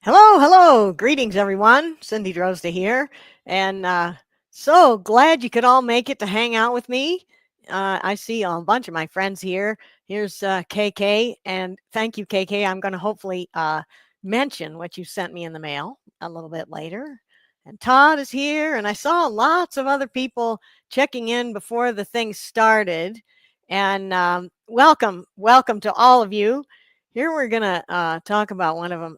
Hello, hello. Greetings, everyone. Cindy Drozda here. And so glad you could all make it to hang out with me. I see a bunch of my friends here. Here's KK. And thank you, KK. I'm going to hopefully mention what you sent me in the mail a little bit later. And Todd is here. And I saw lots of other people checking in before the thing started. And welcome to all of you. Here we're going to talk about one of them.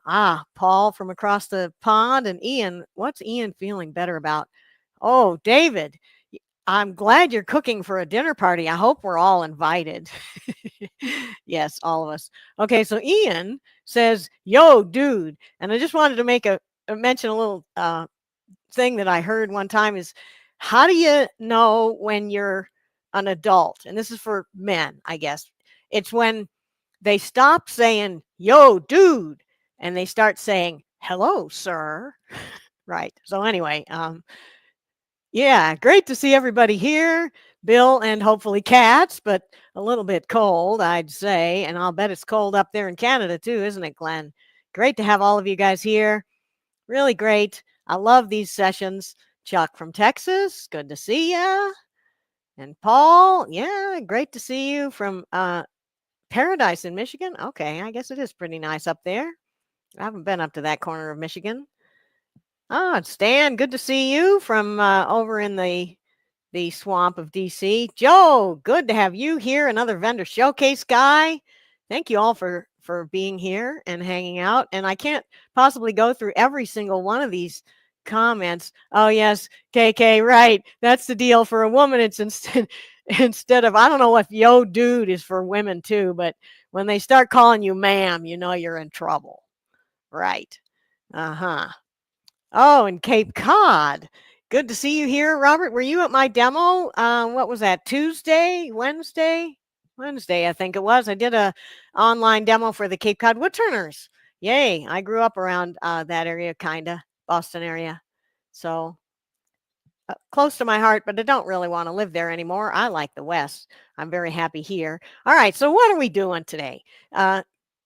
Paul from across the pond and Ian. What's Ian feeling better about? Oh, David, I'm glad you're cooking for a dinner party. I hope we're all invited. Yes, all of us. Okay, so Ian says, yo, dude. And I just wanted to mention a little thing that I heard one time is how do you know when you're an adult? And this is for men, I guess. It's when they stop saying, yo, dude, and they start saying, hello, sir. Right. So, anyway, yeah, great to see everybody here. Bill and hopefully cats, but a little bit cold, I'd say. And I'll bet it's cold up there in Canada too, isn't it, Glenn? Great to have all of you guys here. Really great. I love these sessions. Chuck from Texas, good to see ya. And Paul, yeah, great to see you from Paradise in Michigan? Okay, I guess it is pretty nice up there. I haven't been up to that corner of Michigan. Stan, good to see you from over in the swamp of DC. Joe, good to have you here, another vendor showcase guy. Thank you all for being here and hanging out. And I can't possibly go through every single one of these comments. Oh yes, KK, right. That's the deal for a woman. It's instead of, I don't know if yo dude is for women too, but when they start calling you ma'am, you know you're in trouble. Right. Uh-huh. Oh, and Cape Cod. Good to see you here, Robert. Were you at my demo? What was that? Tuesday, Wednesday? Wednesday, I think it was. I did a online demo for the Cape Cod Woodturners. Yay! I grew up around that area, kinda Boston area, so close to my heart. But I don't really want to live there anymore. I like the West. I'm very happy here. All right. So what are we doing today?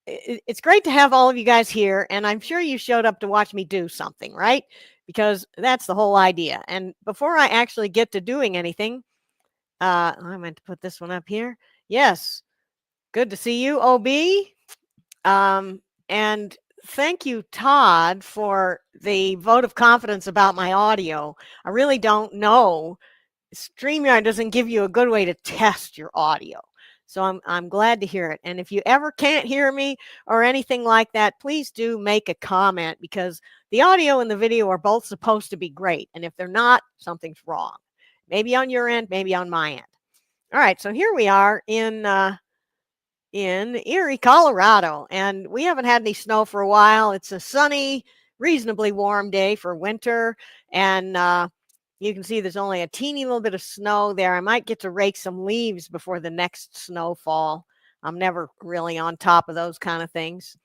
It's great to have all of you guys here, and I'm sure you showed up to watch me do something, right? Because that's the whole idea. And before I actually get to doing anything, I meant to put this one up here. Yes, good to see you, OB. And thank you, Todd, for the vote of confidence about my audio. I really don't know. StreamYard doesn't give you a good way to test your audio. So I'm glad to hear it. And if you ever can't hear me or anything like that, please do make a comment because the audio and the video are both supposed to be great. And if they're not, something's wrong. Maybe on your end, maybe on my end. All right, so here we are in Erie, Colorado, and we haven't had any snow for a while. It's a sunny, reasonably warm day for winter, and you can see there's only a teeny little bit of snow there. I might get to rake some leaves before the next snowfall. I'm never really on top of those kind of things.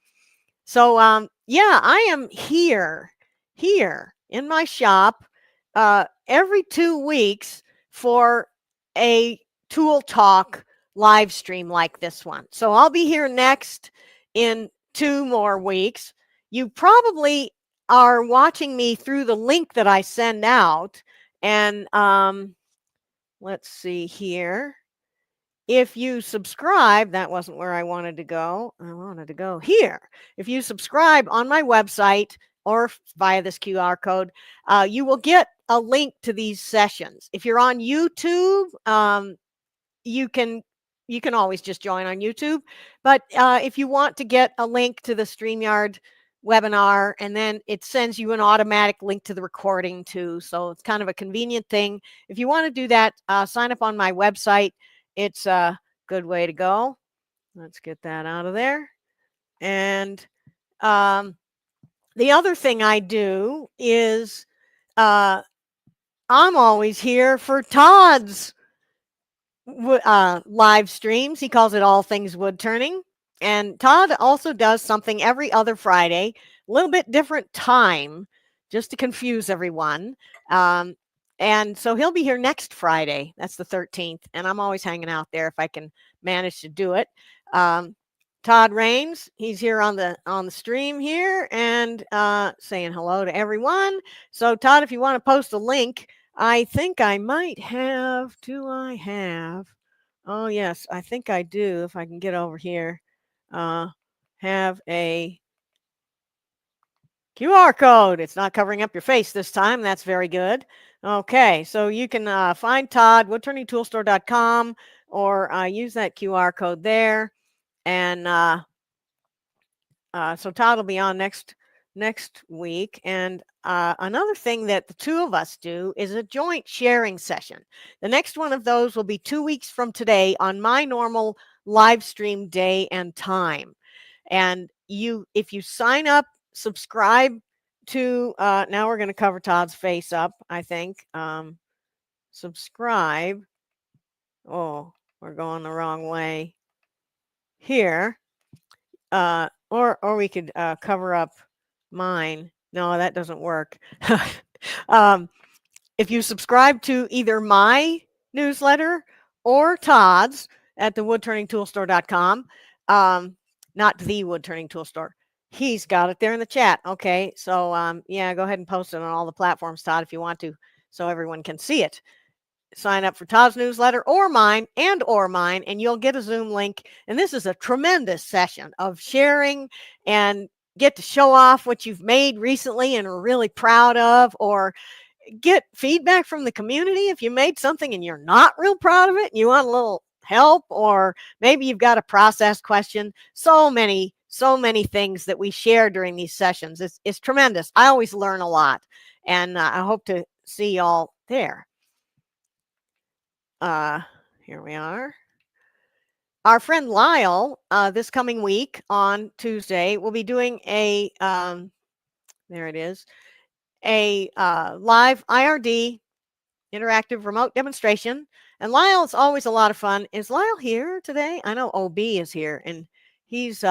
So, yeah, I am here in my shop every 2 weeks for a tool talk live stream like this one. So I'll be here next in 2 more weeks. You probably are watching me through the link that I send out. And let's see here. If you subscribe, that wasn't where I wanted to go. I wanted to go here. If you subscribe on my website or via this QR code, you will get a link to these sessions. If you're on YouTube, you can always just join on YouTube. But if you want to get a link to the StreamYard webinar, and then it sends you an automatic link to the recording too. So it's kind of a convenient thing. If you want to do that, sign up on my website. It's a good way to go. Let's get that out of there. And the other thing I do is I'm always here for Todd's live streams. He calls it All Things Wood Turning. And Todd also does something every other Friday, a little bit different time, just to confuse everyone. And so he'll be here next Friday. That's the 13th. And I'm always hanging out there if I can manage to do it. Todd Rains. He's here on the stream here and saying hello to everyone. So Todd, if you want to post a link, I think I might have. Do I have? Oh yes, I think I do. If I can get over here, have a QR code. It's not covering up your face this time. That's very good. Okay, so you can find Todd, woodturningtoolstore.com, or use that QR code there. And so Todd will be on next week. And another thing that the two of us do is a joint sharing session. The next one of those will be 2 weeks from today on my normal live stream day and time. And if you sign up, subscribe to, now we're going to cover Todd's face up, I think. Subscribe. Oh, we're going the wrong way here. Or we could cover up mine. No, that doesn't work. If you subscribe to either my newsletter or Todd's at the woodturningtoolstore.com, not the Woodturning Tool Store. He's got it there in the chat. Okay, so yeah, go ahead and post it on all the platforms, Todd, if you want to, so everyone can see it. Sign up for Todd's newsletter or mine, and you'll get a Zoom link. And this is a tremendous session of sharing and get to show off what you've made recently and are really proud of, or get feedback from the community if you made something and you're not real proud of it and you want a little help, or maybe you've got a process question. So many things that we share during these sessions. It's tremendous. I always learn a lot, and I hope to see y'all there. Here we are. Our friend Lyle, this coming week on Tuesday, will be doing a, there it is, a live IRD, interactive remote demonstration. And Lyle is always a lot of fun. Is Lyle here today? I know OB is here, and he's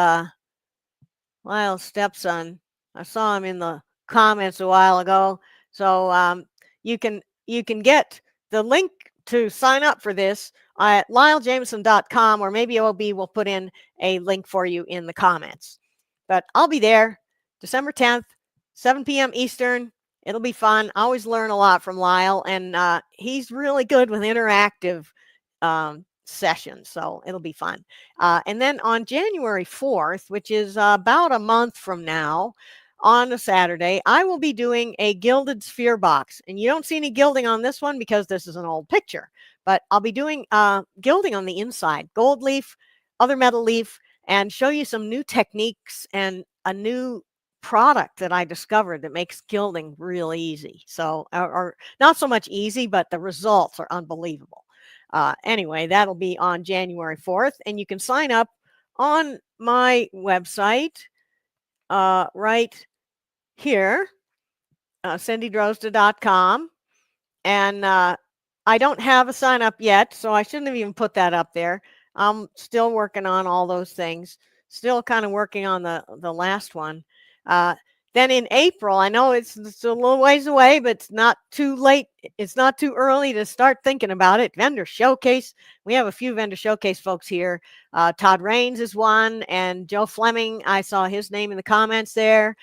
Lyle's stepson. I saw him in the comments a while ago. So you can get the link to sign up for this at lylejameson.com, or maybe OB will put in a link for you in the comments. But I'll be there December 10th, 7 p.m. Eastern. It'll be fun. I always learn a lot from Lyle, and he's really good with interactive sessions, so it'll be fun. And then on January 4th, which is about a month from now, on a Saturday, I will be doing a gilded sphere box. And you don't see any gilding on this one because this is an old picture, but I'll be doing gilding on the inside, gold leaf, other metal leaf, and show you some new techniques and a new product that I discovered that makes gilding real easy. So, or not so much easy, but the results are unbelievable. Anyway, that'll be on January 4th, and you can sign up on my website right here, cindydrozda.com. And I don't have a sign up yet, so I shouldn't have even put that up there. I'm still working on all those things, still kind of working on the last one. Then in April, I know it's a little ways away, but it's not too late. It's not too early to start thinking about it. Vendor Showcase. We have a few Vendor Showcase folks here. Todd Rains is one, and Joe Fleming. I saw his name in the comments there.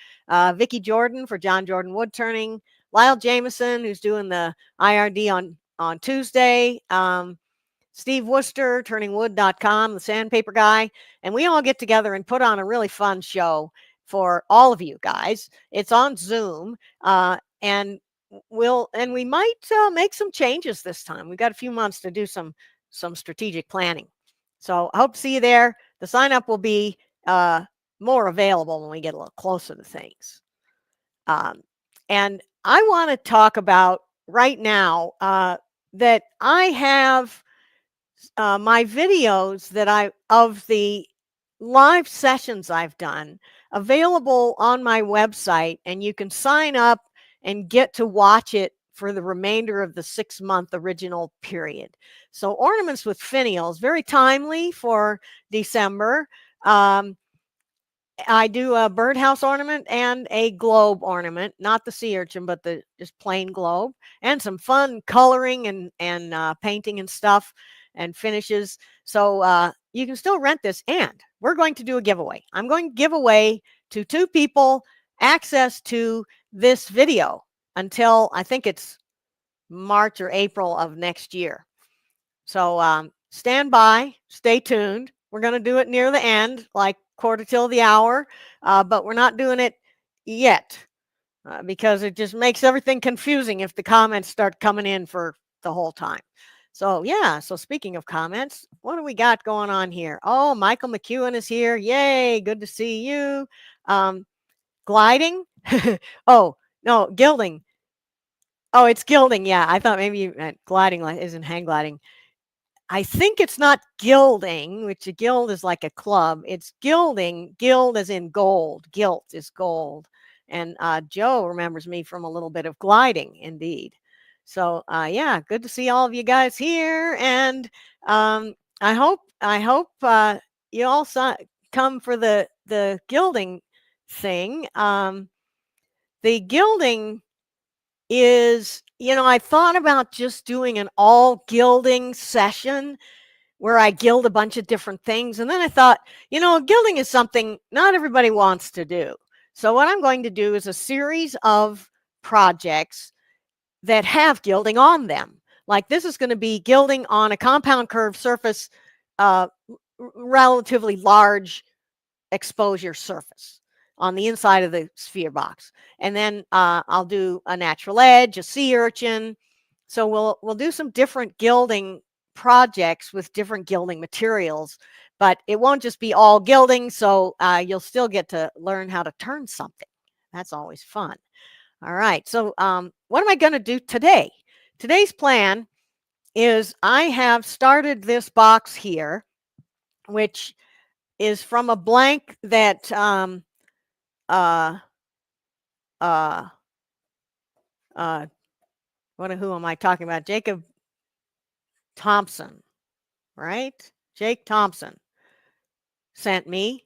Vicki Jordan for John Jordan Woodturning. Lyle Jameson, who's doing the IRD on Tuesday. Steve Worcester, turningwood.com, the sandpaper guy. And we all get together and put on a really fun show for all of you guys. It's on Zoom, and we might make some changes this time. We've got a few months to do some strategic planning. So I hope to see you there. The sign up will be more available when we get a little closer to things. And I want to talk about right now that I have my videos that of the live sessions I've done available on my website, and you can sign up and get to watch it for the remainder of the 6-month original period. So ornaments with finials, very timely for December. I do a birdhouse ornament and a globe ornament, not the sea urchin, but the just plain globe, and some fun coloring and painting and stuff and finishes. So you can still rent this, and we're going to do a giveaway. I'm going to give away to 2 people access to this video until I think it's March or April of next year. So stand by, stay tuned. We're going to do it near the end, like quarter till the hour, but we're not doing it yet because it just makes everything confusing if the comments start coming in for the whole time. So yeah, so speaking of comments, what do we got going on here? Oh, Michael McEwen is here. Yay, good to see you. Gliding? Oh, no, gilding. Oh, it's gilding. Yeah, I thought maybe you meant gliding, like isn't hang gliding. I think it's not gilding, which a guild is like a club. It's gilding. Gild as in gold. Gilt is gold. And Joe remembers me from a little bit of gliding, indeed. So yeah, good to see all of you guys here. And I hope you all come for the gilding thing. The gilding is, I thought about just doing an all gilding session where I gild a bunch of different things. And then I thought, gilding is something not everybody wants to do. So what I'm going to do is a series of projects that have gilding on them. Like this is going to be gilding on a compound curved surface, relatively large exposure surface on the inside of the sphere box. And then I'll do a natural edge, a sea urchin. So we'll do some different gilding projects with different gilding materials, but it won't just be all gilding. So you'll still get to learn how to turn something. That's always fun. All right. So what am I going to do today? Today's plan is I have started this box here, which is from a blank that uh uh who am I talking about? Jacob Thompson, right? Jake Thompson sent me.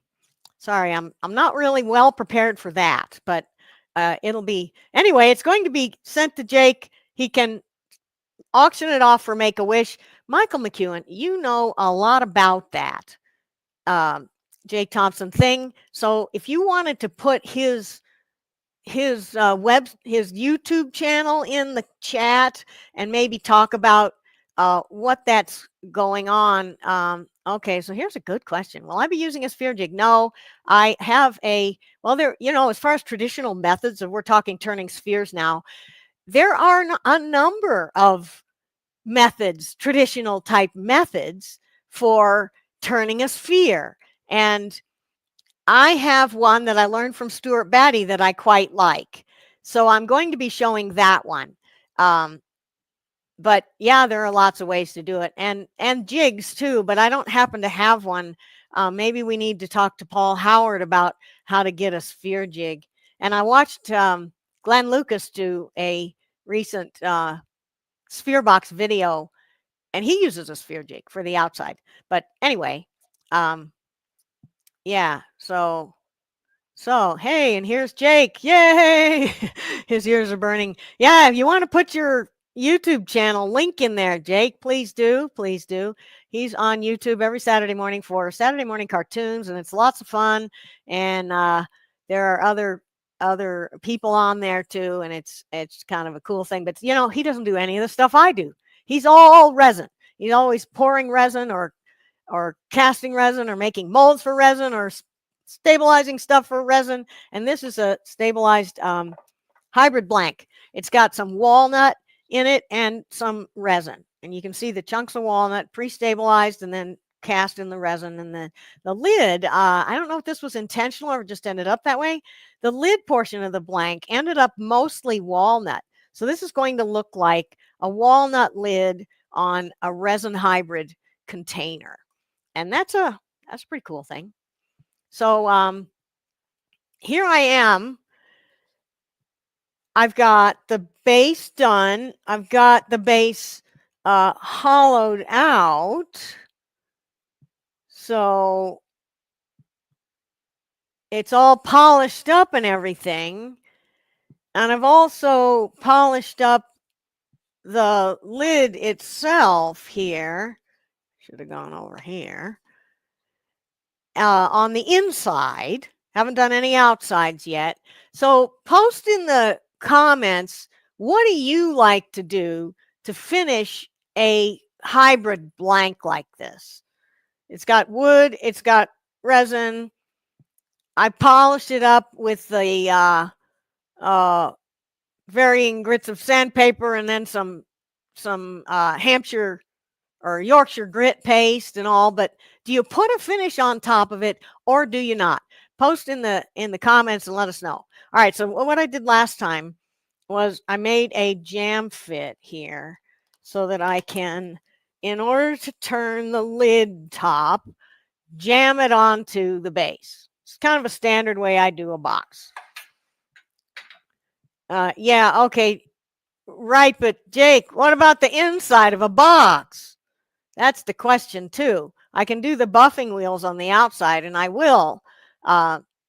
Sorry, I'm not really well prepared for that, but it'll be anyway. It's going to be sent to Jake. He can auction it off for Make-A-Wish. Michael McEwen, you know a lot about that Jake Thompson thing. So if you wanted to put his YouTube channel in the chat and maybe talk about what that's going on. Okay, so here's a good question. Will I be using a sphere jig? No, I have there, as far as traditional methods, if we're talking turning spheres now, there are a number of methods, traditional type methods for turning a sphere. And I have one that I learned from Stuart Batty that I quite like. So I'm going to be showing that one. But yeah, there are lots of ways to do it, and jigs too, but I don't happen to have one. Maybe we need to talk to Paul Howard about how to get a sphere jig. And I watched Glenn Lucas do a recent sphere box video, and he uses a sphere jig for the outside. But anyway, yeah, so hey, and here's Jake. Yay! His ears are burning. Yeah, if you want to put your YouTube channel link in there, Jake, please do. Please do. He's on YouTube every Saturday morning for Saturday morning cartoons, and it's lots of fun. And there are other people on there too, and it's kind of a cool thing. But he doesn't do any of the stuff I do. He's all resin. He's always pouring resin or casting resin or making molds for resin or stabilizing stuff for resin. And this is a stabilized hybrid blank. It's got some walnut in it and some resin. And you can see the chunks of walnut pre-stabilized and then cast in the resin. And then the lid, I don't know if this was intentional or just ended up that way. The lid portion of the blank ended up mostly walnut. So this is going to look like a walnut lid on a resin hybrid container. And that's a pretty cool thing. So here I am. I've got the base done. I've got the base hollowed out. So it's all polished up and everything. And I've also polished up the lid itself here. Should have gone over here. on the inside. Haven't done any outsides yet. So post in the comments, what do you like to do to finish a hybrid blank like this? It's got wood, it's got resin. I polished it up with the uh, varying grits of sandpaper and then some Hampshire or Yorkshire grit paste and all, but do you put a finish on top of it or do you not? Post in the comments and let us know. All right, so what I did last time was I made a jam fit here so that I can, in order to turn the lid top, jam it onto the base. It's kind of a standard way I do a box. Yeah, okay, right, but Jake, what about the inside of a box? That's the question too. I can do the buffing wheels on the outside, and I will.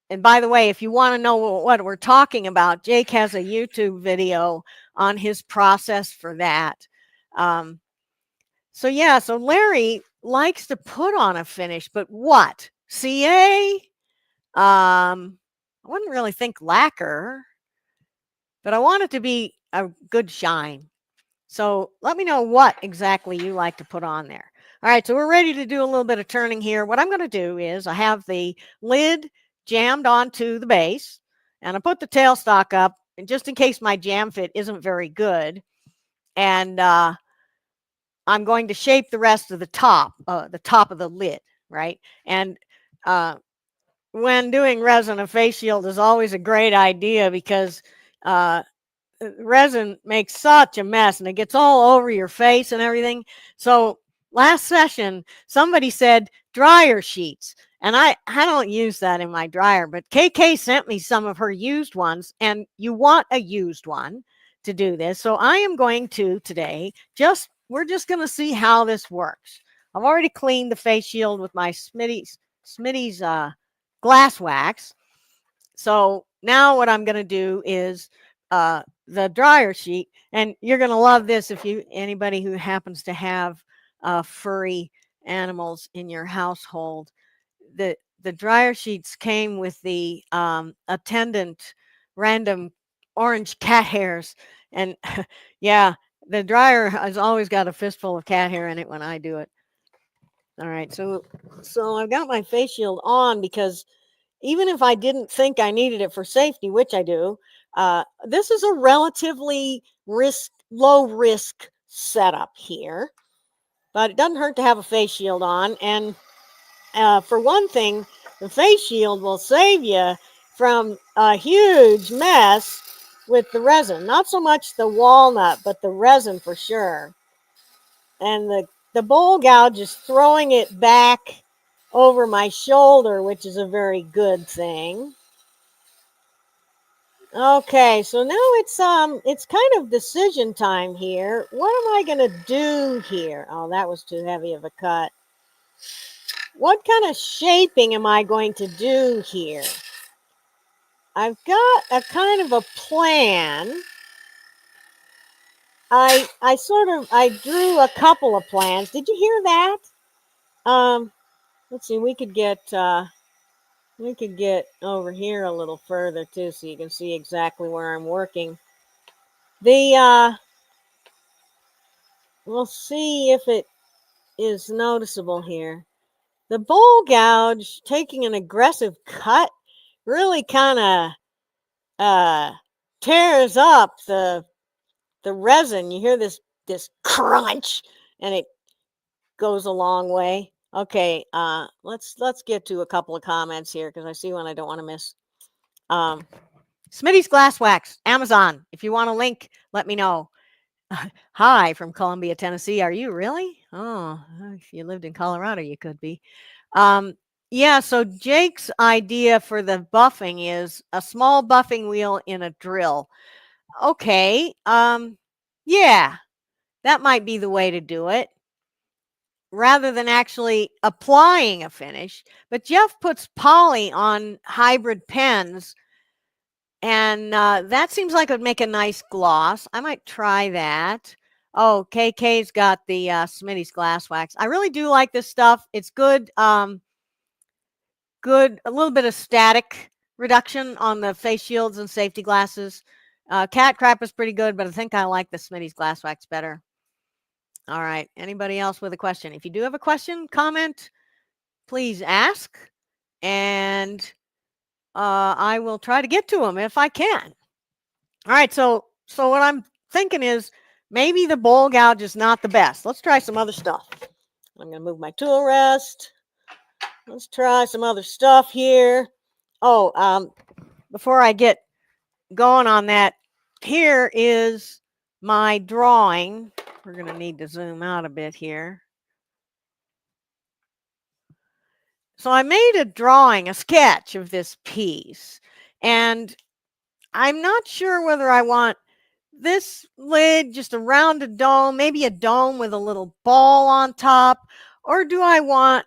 And by the way, if you want to know what we're talking about, Jake has a YouTube video on his process for that. So yeah, so Larry likes to put on a finish, but what? CA? I wouldn't really think lacquer, but I want it to be a good shine. So let me know what exactly you like to put on there. All right, so we're ready to do a little bit of turning here. What I'm going to do is I have the lid jammed onto the base, and I put the tailstock up, and just in case my jam fit isn't very good. And I'm going to shape the rest of the top of the lid, right? And when doing resin, a face shield is always a great idea because resin makes such a mess and it gets all over your face and everything. So last session, somebody said dryer sheets. And I don't use that in my dryer, but KK sent me some of her used ones, and you want a used one to do this. So I am going to today, we're just going to see how this works. I've already cleaned the face shield with my Smitty's glass wax. So now what I'm going to do is the dryer sheet, and you're going to love this if anybody who happens to have furry animals in your household. The dryer sheets came with the attendant random orange cat hairs, and yeah, the dryer has always got a fistful of cat hair in it when I do it. All right, so I've got my face shield on because even if I didn't think I needed it for safety, which I do, this is a relatively low risk setup here, but it doesn't hurt to have a face shield on. And for one thing, the face shield will save you from a huge mess with the resin. Not so much the walnut, but the resin for sure. And the bowl gouge is throwing it back over my shoulder, which is a very good thing. Okay, so now it's kind of decision time here. What am I going to do here? Oh, that was too heavy of a cut. What kind of shaping am I going to do here? I've got a kind of a plan. I drew a couple of plans. Did you hear that? Let's see, we could get over here a little further too, so you can see exactly where I'm working. We'll see if it is noticeable here. The bowl gouge taking an aggressive cut really kind of tears up the resin. You hear this crunch, and it goes a long way. Okay, let's get to a couple of comments here because I see one I don't want to miss. Smitty's Glass Wax, Amazon. If you want a link, let me know. Hi from Columbia, Tennessee. Are you really? Oh, if you lived in Colorado, you could be. Yeah, so Jake's idea for the buffing is a small buffing wheel in a drill. Okay. Yeah, that might be the way to do it rather than actually applying a finish. But Jeff puts poly on hybrid pens, and that seems like it would make a nice gloss. I might try that. Oh, KK's got the Smitty's glass wax. I really do like this stuff. It's good. good, a little bit of static reduction on the face shields and safety glasses. Cat crap is pretty good, but I think I like the Smitty's glass wax better. All right. Anybody else with a question? If you do have a question, comment, please ask, and I will try to get to them if I can. All right. So what I'm thinking is maybe the bowl gouge is not the best. Let's try some other stuff. I'm going to move my tool rest. Let's try some other stuff here. Oh, before I get going on that, here is my drawing. We're going to need to zoom out a bit here. So I made a drawing, a sketch of this piece, and I'm not sure whether I want this lid, just a rounded dome, maybe a dome with a little ball on top, or do I want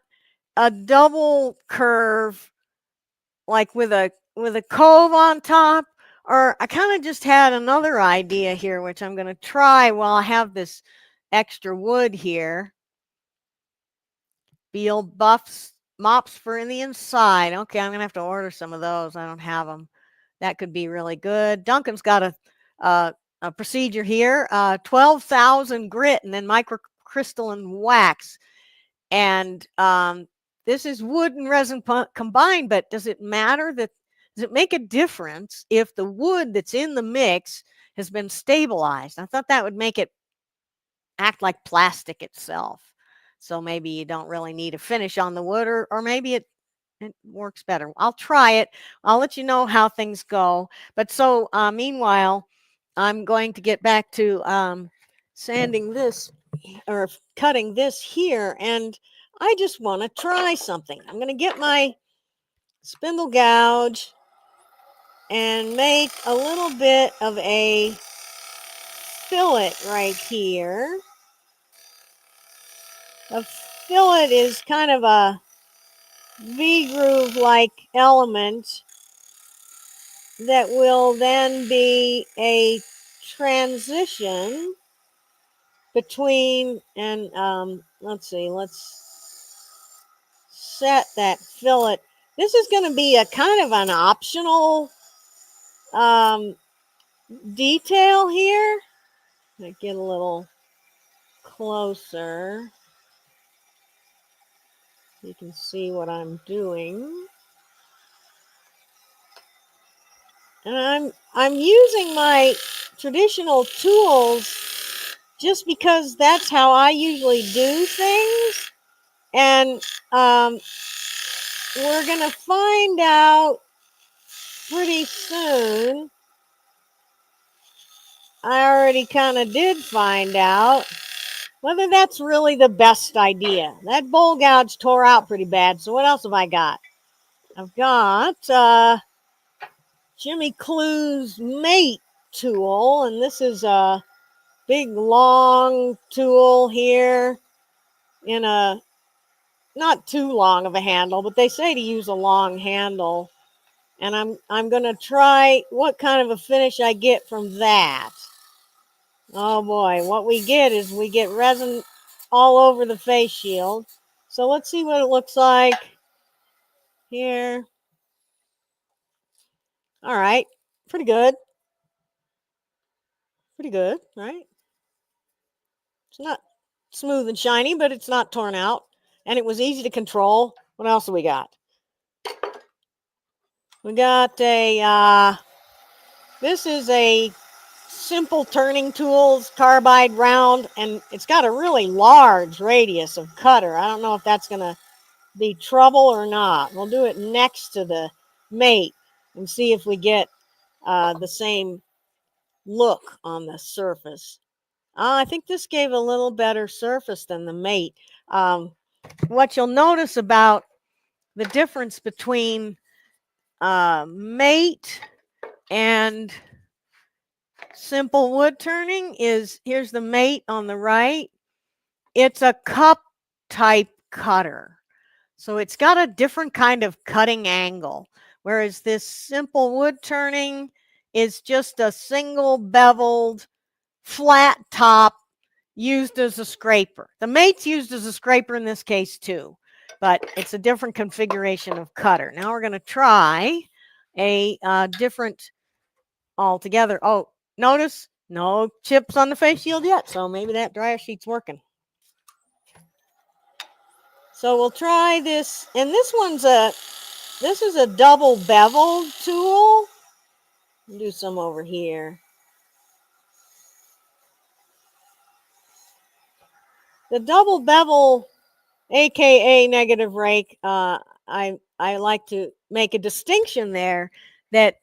a double curve, like with a cove on top? Or I kind of just had another idea here, which I'm going to try while I have this extra wood here. Beal buffs, mops for in the inside. Okay, I'm going to have to order some of those. I don't have them. That could be really good. Duncan's got a procedure here, 12,000 grit and then microcrystalline wax. And this is wood and resin combined, but does it matter that, does it make a difference if the wood that's in the mix has been stabilized? I thought that would make it act like plastic itself. So maybe you don't really need a finish on the wood, or maybe it works better. I'll try it. I'll let you know how things go. But so meanwhile, I'm going to get back to sanding this or cutting this here. And I just want to try something. I'm going to get my spindle gouge and make a little bit of a fillet right here. A fillet is kind of a V-groove like element that will then be a transition between, and let's see, let's set that fillet. This is going to be a kind of an optional detail here. I get a little closer. You can see what I'm doing. And I'm using my traditional tools just because that's how I usually do things. And we're going to find out pretty soon. I already kind of did find out whether that's really the best idea. That bowl gouge tore out pretty bad. So what else have I got? I've got Jimmy Clue's mate tool, and this is a big long tool here in a not too long of a handle, but they say to use a long handle. And I'm going to try what kind of a finish I get from that. Oh boy, what we get is we get resin all over the face shield. So let's see what it looks like here. All right, pretty good. Pretty good, right? It's not smooth and shiny, but it's not torn out. And it was easy to control. What else do we got? We got a, this is a simple turning tools, carbide round, and it's got a really large radius of cutter. I don't know if that's going to be trouble or not. We'll do it next to the mate and see if we get the same look on the surface. I think this gave a little better surface than the mate. What you'll notice about the difference between mate and simple wood turning is, here's the mate on the right. It's a cup type cutter. So it's got a different kind of cutting angle, whereas this simple wood turning is just a single beveled flat top used as a scraper. The mate's used as a scraper in this case too, but it's a different configuration of cutter. Now we're going to try a different altogether. Oh, notice no chips on the face shield yet, so maybe that dryer sheet's working. So we'll try this, and this is a double bevel tool. I'll do some over here. The double bevel, aka negative rake, I like to make a distinction there that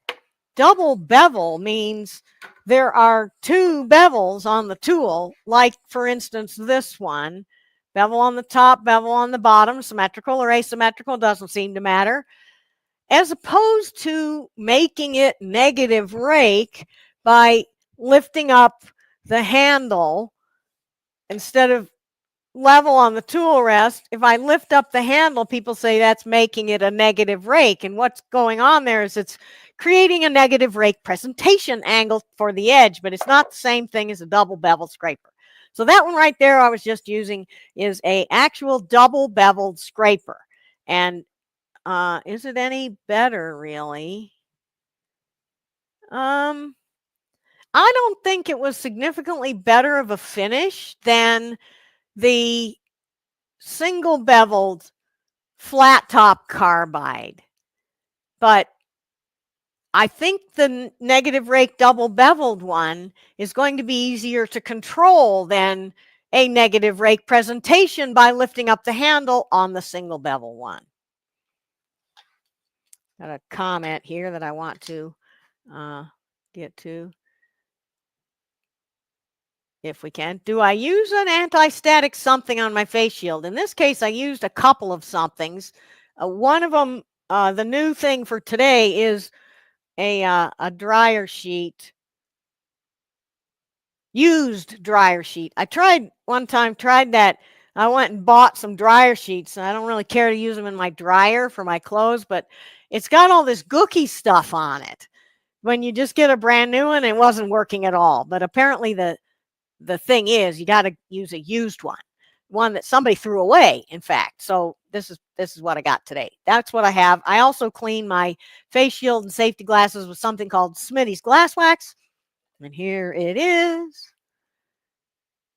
double bevel means there are two bevels on the tool, like for instance this one. Bevel on the top, bevel on the bottom, symmetrical or asymmetrical, doesn't seem to matter. As opposed to making it negative rake by lifting up the handle instead of level on the tool rest. If I lift up the handle, people say that's making it a negative rake. And what's going on there is it's creating a negative rake presentation angle for the edge, but it's not the same thing as a double bevel scraper. So that one right there I was just using is a actual double beveled scraper. And is it any better really? I don't think it was significantly better of a finish than the single beveled flat top carbide. But I think the negative rake double beveled one is going to be easier to control than a negative rake presentation by lifting up the handle on the single bevel one. Got a comment here that I want to get to. If we can. Do I use an anti-static something on my face shield? In this case, I used a couple of somethings. One of them, the new thing for today is a dryer sheet, used dryer sheet. I tried that. I went and bought some dryer sheets. I don't really care to use them in my dryer for my clothes, but it's got all this gooky stuff on it. When you just get a brand new one, it wasn't working at all. But apparently the thing is you got to use a used one that somebody threw away, in fact. So this is what I got today. That's what I have. I also clean my face shield and safety glasses with something called Smitty's glass wax, and here it is.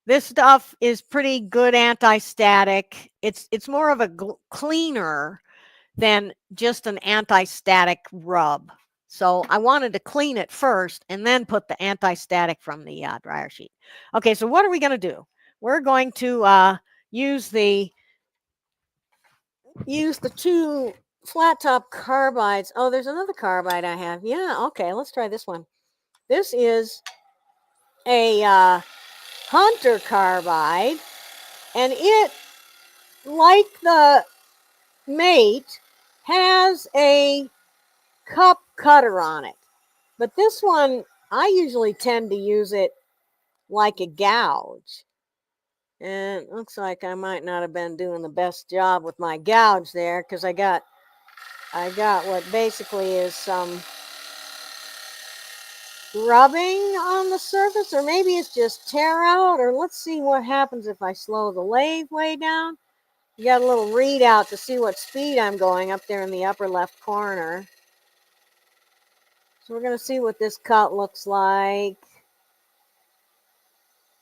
This stuff is pretty good anti-static. It's more of a cleaner than just an anti-static rub. So I wanted to clean it first and then put the anti-static from the dryer sheet. Okay, so what are we going to do? We're going to use the two flat top carbides. Oh, there's another carbide I have. Yeah, okay, let's try this one. This is a Hunter carbide, and it, like the Mate, has a cup cutter on it. But this one, I usually tend to use it like a gouge. And it looks like I might not have been doing the best job with my gouge there, because I got what basically is some rubbing on the surface, or maybe it's just tear out, or let's see what happens if I slow the lathe way down. You got a little readout to see what speed I'm going up there in the upper left corner. So we're going to see what this cut looks like.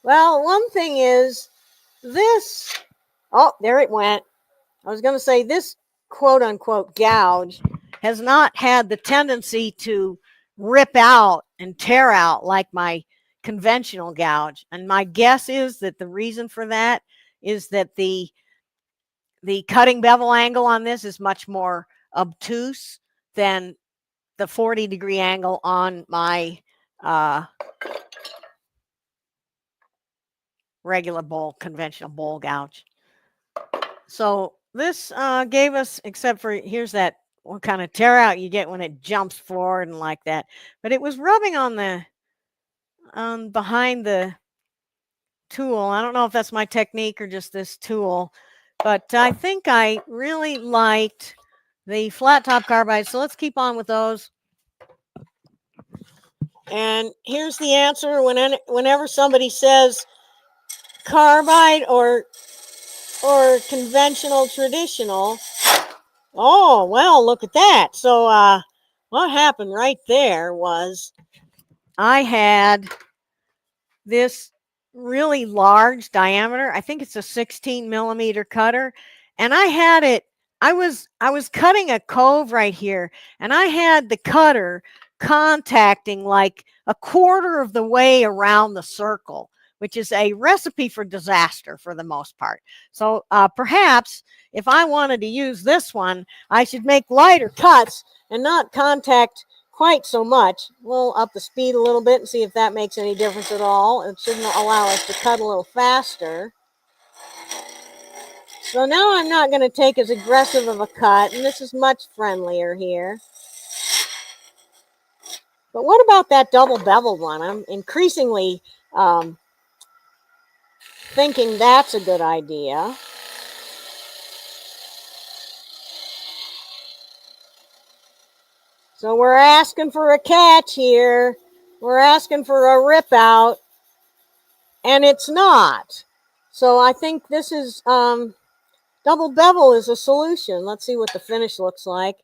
Well, one thing is this, oh, there it went. I was going to say this quote unquote gouge has not had the tendency to rip out and tear out like my conventional gouge. And my guess is that the reason for that is that the cutting bevel angle on this is much more obtuse than the 40-degree angle on my regular bowl, conventional bowl gouge. So this gave us, except for here's that what kind of tear out you get when it jumps forward and like that. But it was rubbing on the behind the tool. I don't know if that's my technique or just this tool, but I think I really liked the flat top carbide. So let's keep on with those. And here's the answer. Whenever somebody says carbide or or conventional, traditional? Oh, well, look at that. So what happened right there was I had this really large diameter. I think it's a 16 millimeter cutter. And I was cutting a cove right here, and I had the cutter contacting like a quarter of the way around the circle, which is a recipe for disaster for the most part. So perhaps if I wanted to use this one, I should make lighter cuts and not contact quite so much. We'll up the speed a little bit and see if that makes any difference at all. It shouldn't allow us to cut a little faster. So now I'm not going to take as aggressive of a cut, and this is much friendlier here. But what about that double beveled one? I'm increasingly thinking that's a good idea. So we're asking for a catch here. We're asking for a rip out, and it's not. So I think this is double bevel is a solution. Let's see what the finish looks like.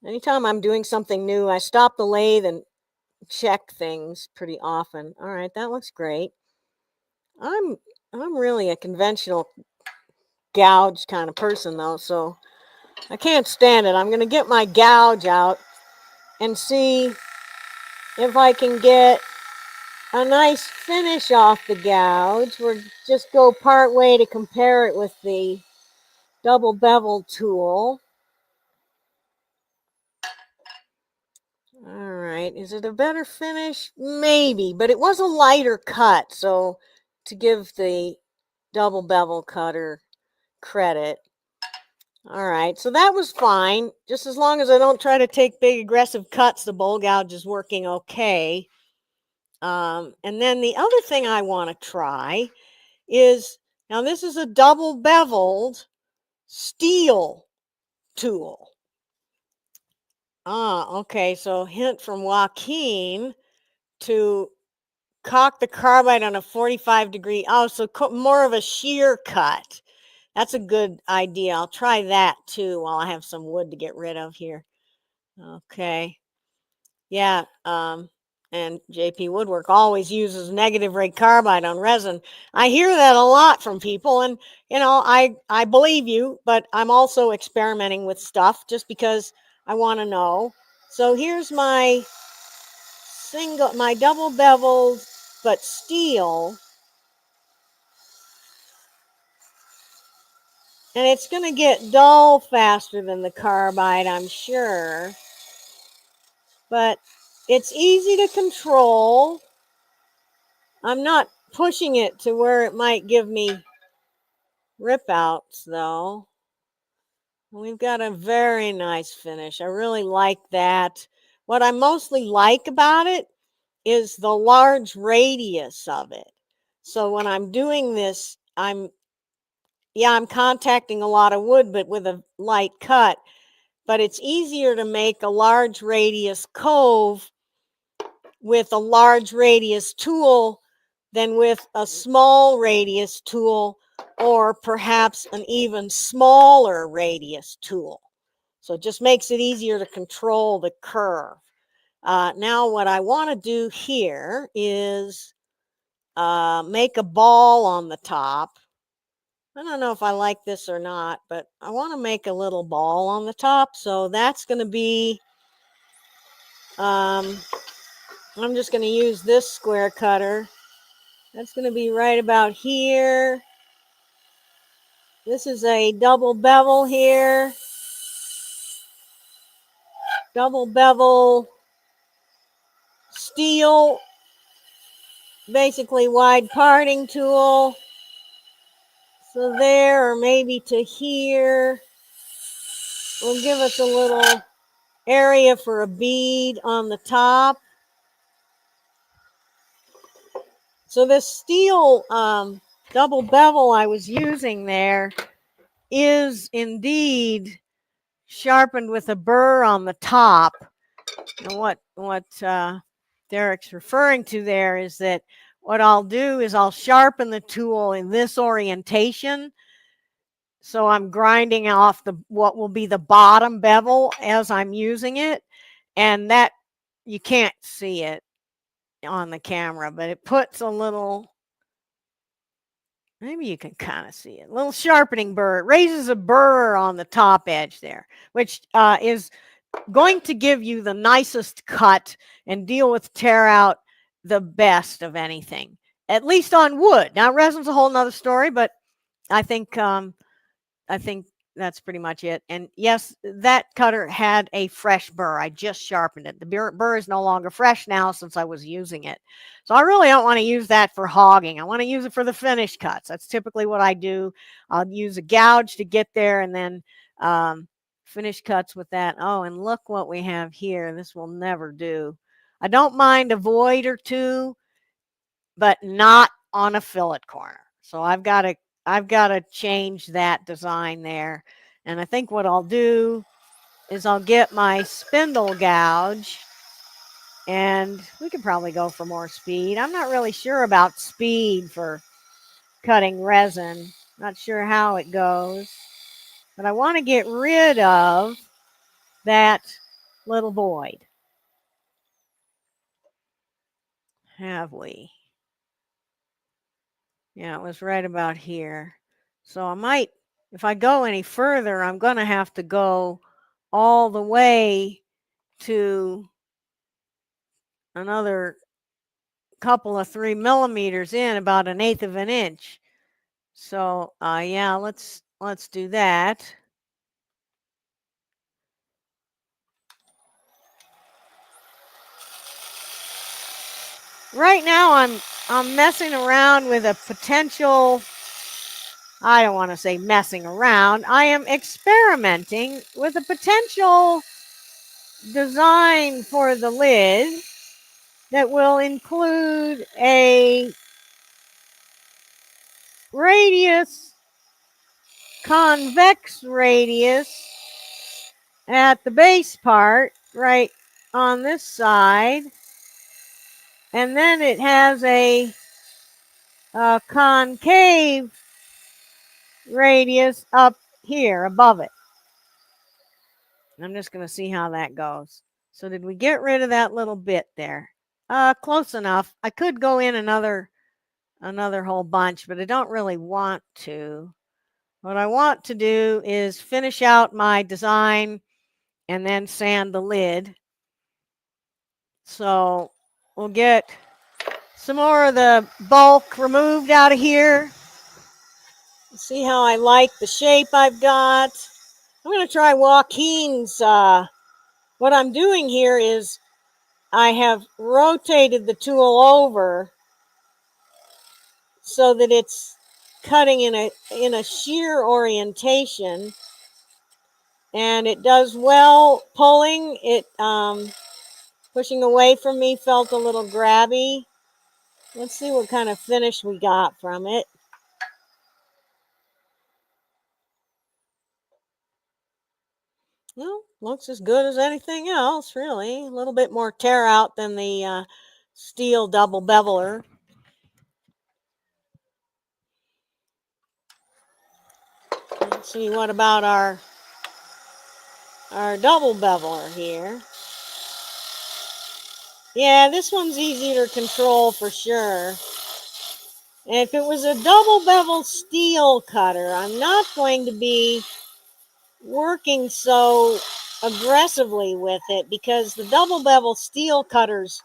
Anytime I'm doing something new, I stop the lathe and check things pretty often. All right, that looks great. I'm really a conventional gouge kind of person though, so I can't stand it. I'm going to get my gouge out and see if I can get a nice finish off the gouge. We'll just go part way to compare it with the double bevel tool. All right, is it a better finish? Maybe, but it was a lighter cut, so to give the double bevel cutter credit. All right, so that was fine. Just as long as I don't try to take big aggressive cuts, the bowl gouge is working okay. And then the other thing I want to try is, now this is a double beveled steel tool. Okay, so hint from Joaquin to cock the carbide on a 45-degree. Oh, so more of a shear cut. That's a good idea. I'll try that too while I have some wood to get rid of here. Okay. Yeah. And JP Woodwork always uses negative rate carbide on resin. I hear that a lot from people, and I believe you, but I'm also experimenting with stuff just because I want to know. So here's my double beveled but steel, and it's going to get dull faster than the carbide, I'm sure, but it's easy to control. I'm not pushing it to where it might give me rip outs though. We've got a very nice finish. I really like that. What I mostly like about it is the large radius of it. So when I'm doing this, I'm contacting a lot of wood, but with a light cut. But it's easier to make a large radius cove with a large radius tool than with a small radius tool, or perhaps an even smaller radius tool. So it just makes it easier to control the curve. Now what I want to do here is make a ball on the top. I don't know if I like this or not, but I want to make a little ball on the top. So that's going to be, I'm just going to use this square cutter. That's going to be right about here. This is a double bevel here. Double bevel steel, basically wide parting tool. So there, or maybe to here, will give us a little area for a bead on the top. So this steel double bevel I was using there is indeed sharpened with a burr on the top. And what Derek's referring to there is that what I'll do is I'll sharpen the tool in this orientation So I'm grinding off what will be the bottom bevel as I'm using it. And that, you can't see it on the camera, but it puts a little, maybe you can kind of see it, a little sharpening burr. It raises a burr on the top edge there, which is going to give you the nicest cut and deal with tear out the best of anything, at least on wood. Now resin's a whole nother story, but I think that's pretty much it. And yes, that cutter had a fresh burr. I just sharpened it. The burr is no longer fresh now since I was using it. So I really don't want to use that for hogging. I want to use it for the finish cuts. That's typically what I do. I'll use a gouge to get there and then finish cuts with that. Oh, and look what we have here. This will never do. I don't mind a void or two, but not on a fillet corner. So I've got to change that design there. And I think what I'll do is I'll get my spindle gouge, and we could probably go for more speed. I'm not really sure about speed for cutting resin. Not sure how it goes, but I want to get rid of that little void. Have we? Yeah, it was right about here. So I might, if I go any further, I'm going to have to go all the way to another couple of 3 millimeters in, about 1/8 of an inch. So yeah, let's do that. Right now I'm messing around with a potential, I don't want to say messing around, I am experimenting with a potential design for the lid that will include a radius, convex radius at the base part right on this side, and then it has a concave radius up here above it. I'm just going to see how that goes. So did we get rid of that little bit there? Close enough. I could go in another whole bunch, but I don't really want to. What I want to do is finish out my design and then sand the lid. So we'll get some more of the bulk removed out of here. See how I like the shape I've got. I'm going to try Joaquin's. What I'm doing here is I have rotated the tool over so that it's cutting in a shear orientation, and it does well pulling. It pushing away from me felt a little grabby. Let's see what kind of finish we got from it. Well, looks as good as anything else, really. A little bit more tear out than the steel double beveler. Let's see, what about our double beveler here? Yeah, this one's easier to control for sure. And if it was a double bevel steel cutter, I'm not going to be working so aggressively with it, because the double bevel steel cutters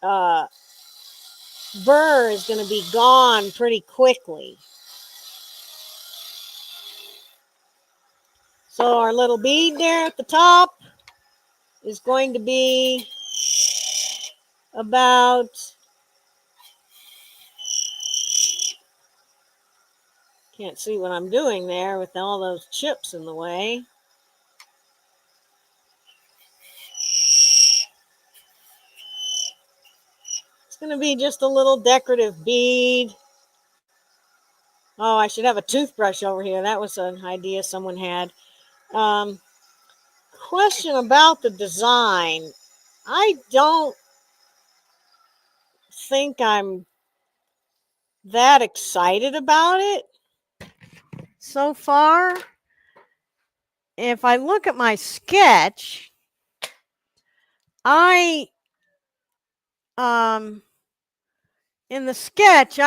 burr is going to be gone pretty quickly. So our little bead there at the top is going to be about, can't see what I'm doing there with all those chips in the way. It's going to be just a little decorative bead. Oh, I should have a toothbrush over here. That was an idea someone had. Question about the design. I don't think I'm that excited about it. so far, if I look at my sketch, in the sketch,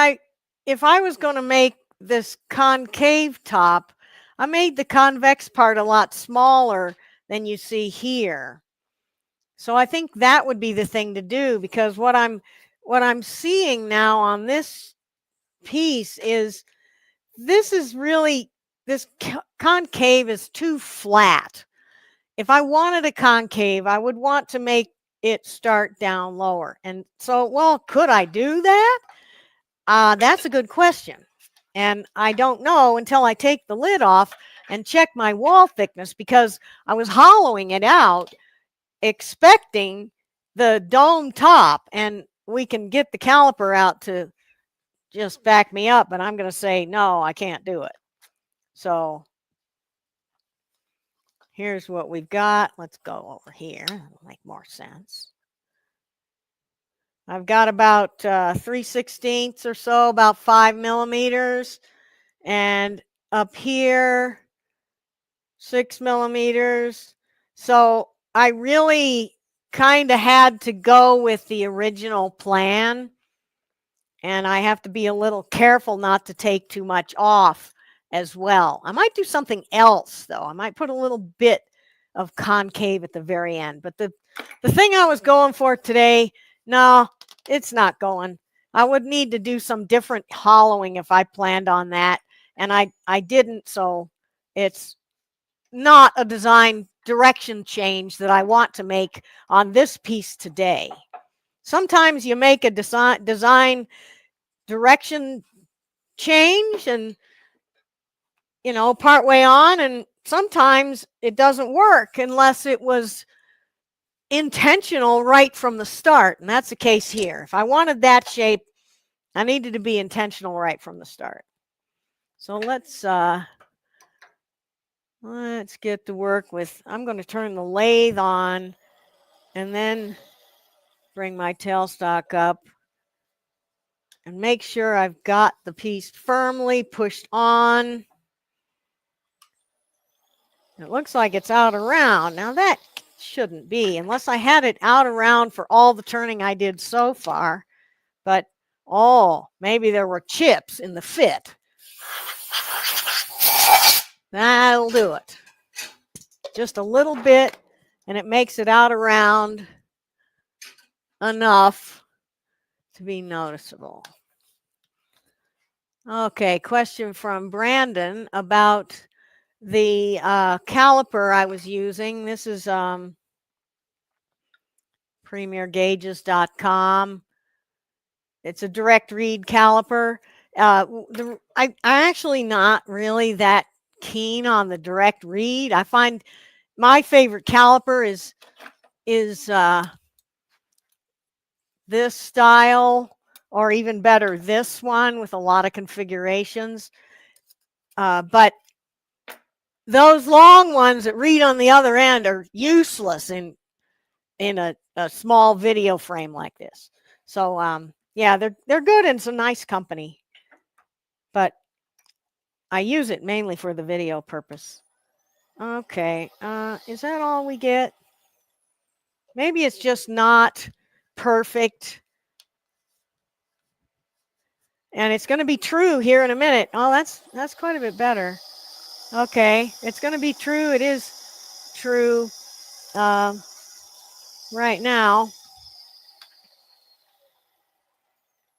if I was going to make this concave top, I made the convex part a lot smaller than you see here. So I think that would be the thing to do, because what I'm seeing now on this piece is this concave is too flat. If I wanted a concave, I would want to make it start down lower. And so, well, could I do that? That's a good question. And I don't know until I take the lid off and check my wall thickness, because I was hollowing it out expecting the dome top, and we can get the caliper out to just back me up, but I'm going to say, no, I can't do it. So here's what we've got. Let's go over here. It'll make more sense. I've got about 3/16 or so, about 5 millimeters. And up here, 6 millimeters. So I really kind of had to go with the original plan. And I have to be a little careful not to take too much off as well. I might do something else, though. I might put a little bit of concave at the very end. But the thing I was going for today, no, it's not going. I would need to do some different hollowing if I planned on that. And I didn't, so it's not a design direction change that I want to make on this piece today. Sometimes you make a design direction change and, part way on, and sometimes it doesn't work unless it was intentional right from the start, and that's the case here. If I wanted that shape, I needed to be intentional right from the start. So let's get to work with, I'm going to turn the lathe on and then bring my tailstock up and make sure I've got the piece firmly pushed on. It looks like it's out around. Now that shouldn't be, unless I had it out around for all the turning I did so far. But, maybe there were chips in the fit. That'll do it. Just a little bit, and it makes it out around enough to be noticeable. Okay, question from Brandon about the caliper I was using. This is premiergauges.com. It's a direct read caliper. I'm actually not really that keen on the direct read. I find my favorite caliper is this style, or even better, this one with a lot of configurations. But those long ones that read on the other end are useless in a small video frame like this. So yeah, they're good and some nice company, but I use it mainly for the video purpose. Okay, is that all we get? Maybe it's just not perfect. And it's going to be true here in a minute. Oh, that's quite a bit better. Okay, it's going to be true. It is true right now.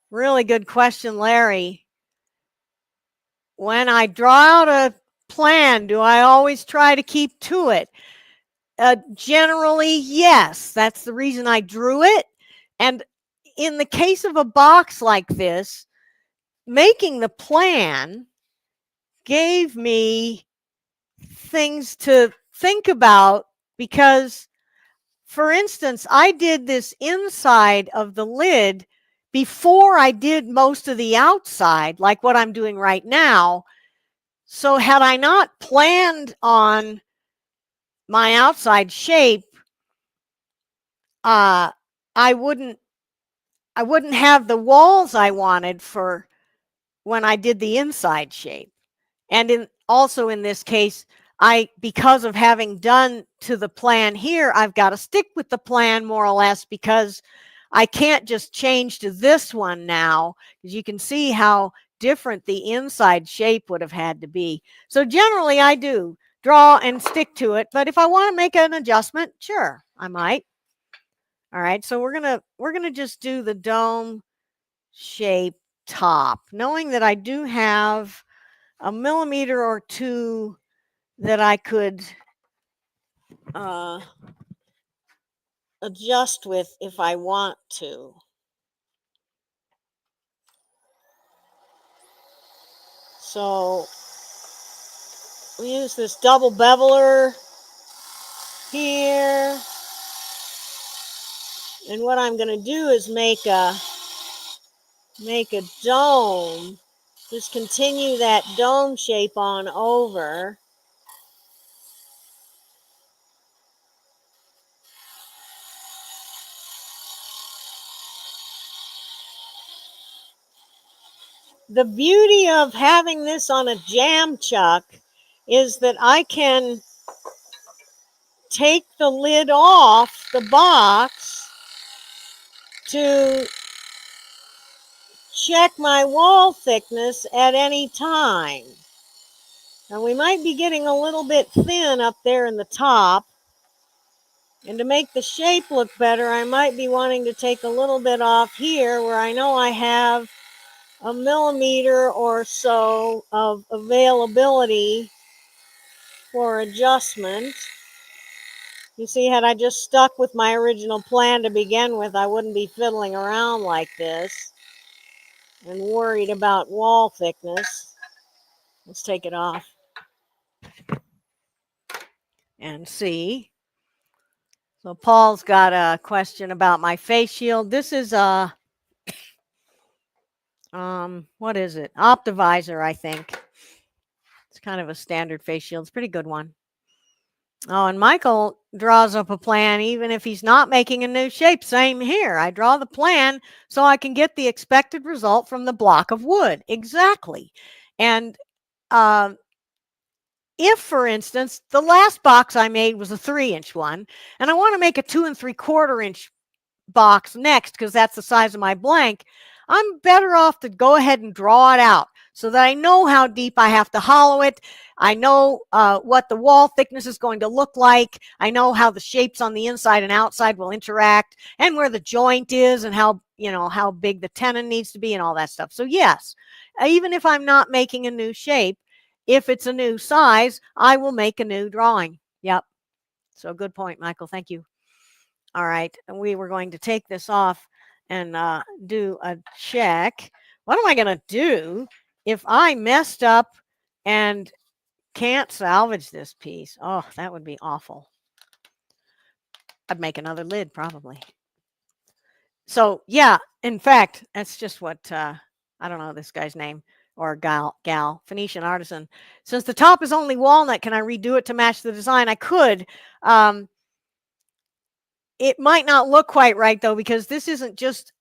Really good question, Larry. When I draw out a plan, do I always try to keep to it? Generally, yes. That's the reason I drew it. And in the case of a box like this, making the plan gave me things to think about, because, for instance, I did this inside of the lid before I did most of the outside, like what I'm doing right now. So had I not planned on my outside shape, I wouldn't have the walls I wanted for when I did the inside shape. And also in this case, because of having done to the plan here, I've got to stick with the plan more or less, because I can't just change to this one now, because you can see how different the inside shape would have had to be. So generally I do draw and stick to it, but if I want to make an adjustment, sure, I might. All right, so we're gonna just do the dome shape top, knowing that I do have a millimeter or two that I could adjust with if I want to. So we use this double beveler here. And what I'm going to do is make a dome. Just continue that dome shape on over. The beauty of having this on a jam chuck is that I can take the lid off the box to check my wall thickness at any time. Now we might be getting a little bit thin up there in the top, and to make the shape look better, I might be wanting to take a little bit off here where I know I have a millimeter or so of availability for adjustment. You see, had I just stuck with my original plan to begin with, I wouldn't be fiddling around like this and worried about wall thickness. Let's take it off and see. So Paul's got a question about my face shield. This is a, what is it? Optivisor, I think. It's kind of a standard face shield. It's a pretty good one. Oh, and Michael draws up a plan even if he's not making a new shape. Same here. I draw the plan so I can get the expected result from the block of wood. Exactly. And if, for instance, the last box I made was a 3-inch one, and I want to make a 2 3/4 inch box next because that's the size of my blank, I'm better off to go ahead and draw it out so that I know how deep I have to hollow it. I know what the wall thickness is going to look like. I know how the shapes on the inside and outside will interact, and where the joint is, and how big the tenon needs to be, and all that stuff. So yes, even if I'm not making a new shape, if it's a new size, I will make a new drawing. Yep. So good point, Michael. Thank you. All right, and we were going to take this off and do a check. What am I going to do if I messed up and can't salvage this piece? Oh, that would be awful. I'd make another lid probably. So yeah, in fact, that's just what, I don't know this guy's name, or gal, Phoenician artisan. Since the top is only walnut, can I redo it to match the design? I could. It might not look quite right though, because this isn't just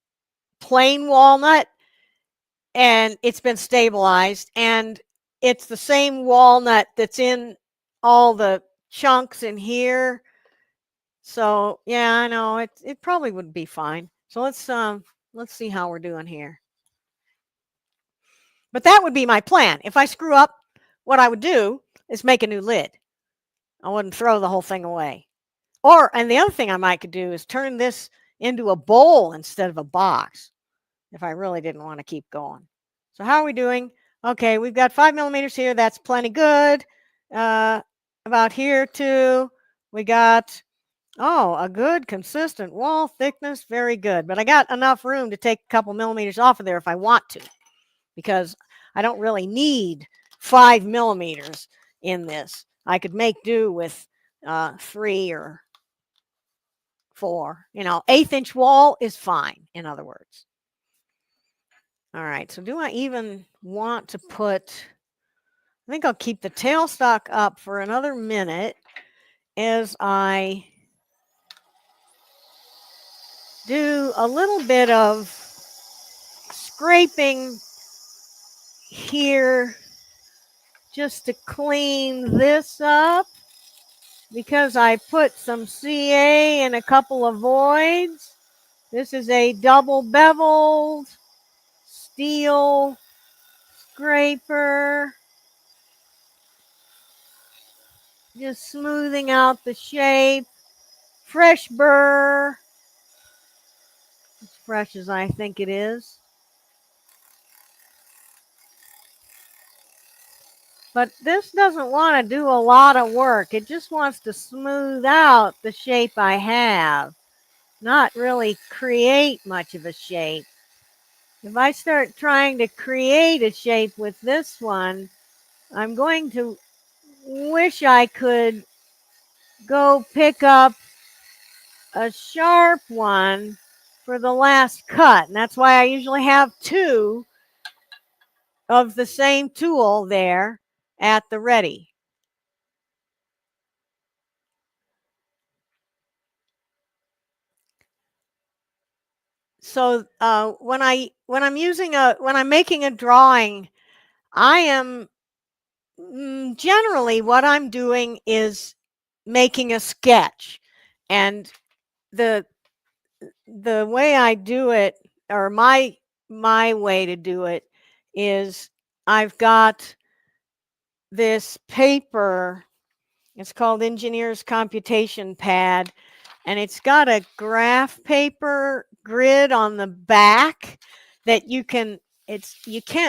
plain walnut and it's been stabilized, and it's the same walnut that's in all the chunks in here. So yeah, I know it probably would be fine. So let's see how we're doing here. But that would be my plan. If I screw up, what I would do is make a new lid. I wouldn't throw the whole thing away. And the other thing I might could do is turn this into a bowl instead of a box if I really didn't want to keep going. So how are we doing? Okay, we've got 5 millimeters here. That's plenty good. About here too. We got, a good consistent wall thickness. Very good. But I got enough room to take a couple millimeters off of there if I want to, because I don't really need 5 millimeters in this. I could make do with 3 or 4. 1/8 inch wall is fine, in other words. All right, so do I even want to put, I think I'll keep the tailstock up for another minute as I do a little bit of scraping here just to clean this up because I put some CA in a couple of voids. This is a double beveled steel scraper. Just smoothing out the shape. Fresh burr. As fresh as I think it is. But this doesn't want to do a lot of work. It just wants to smooth out the shape I have, not really create much of a shape. If I start trying to create a shape with this one, I'm going to wish I could go pick up a sharp one for the last cut. And that's why I usually have two of the same tool there at the ready. So when I'm making a drawing, I am generally what I'm doing is making a sketch, and the way I do it, or my way to do it, is I've got this paper. It's called Engineer's Computation Pad, and it's got a graph paper grid on the back that you can't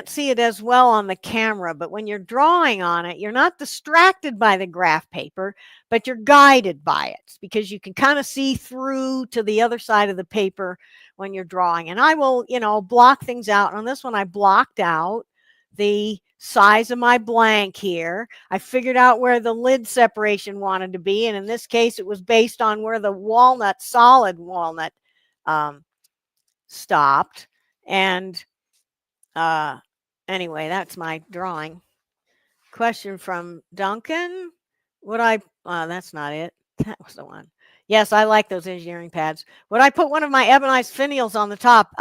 see it as well on the camera, but when you're drawing on it, you're not distracted by the graph paper, but you're guided by it because you can kind of see through to the other side of the paper when you're drawing. And I will, block things out. On this one, I blocked out the size of my blank here. I figured out where the lid separation wanted to be, and in this case, it was based on where the solid walnut stopped. And anyway, that's my drawing. Question from Duncan. That's not it. That was the one. Yes, I like those engineering pads. Would I put one of my ebonized finials on the top?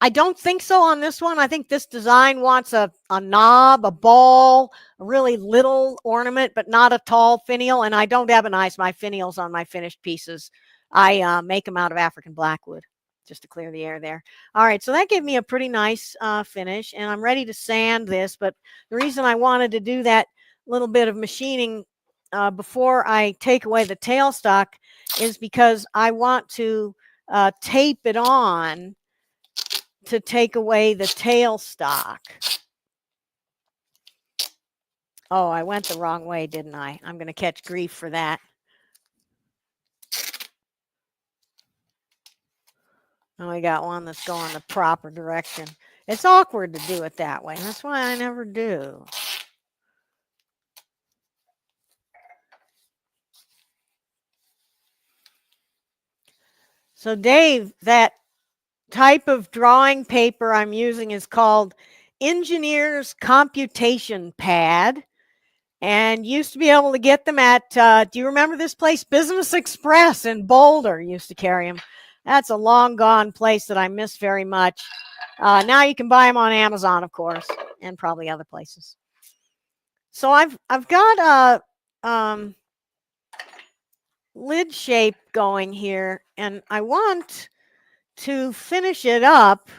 I don't think so on this one. I think this design wants a knob, a ball, a really little ornament, but not a tall finial. And I don't ebonize my finials on my finished pieces. I make them out of African blackwood, just to clear the air there. All right, so that gave me a pretty nice finish, and I'm ready to sand this. But the reason I wanted to do that little bit of machining before I take away the tailstock is because I want to tape it on to take away the tailstock. Oh, I went the wrong way, didn't I? I'm going to catch grief for that. Oh, I got one that's going the proper direction. It's awkward to do it that way. That's why I never do. So Dave, that type of drawing paper I'm using is called Engineer's Computation Pad. And used to be able to get them at, do you remember this place? Business Express in Boulder used to carry them. That's a long gone place that I miss very much. Now you can buy them on Amazon, of course, and probably other places. So I've got a lid shape going here, and I want to finish it up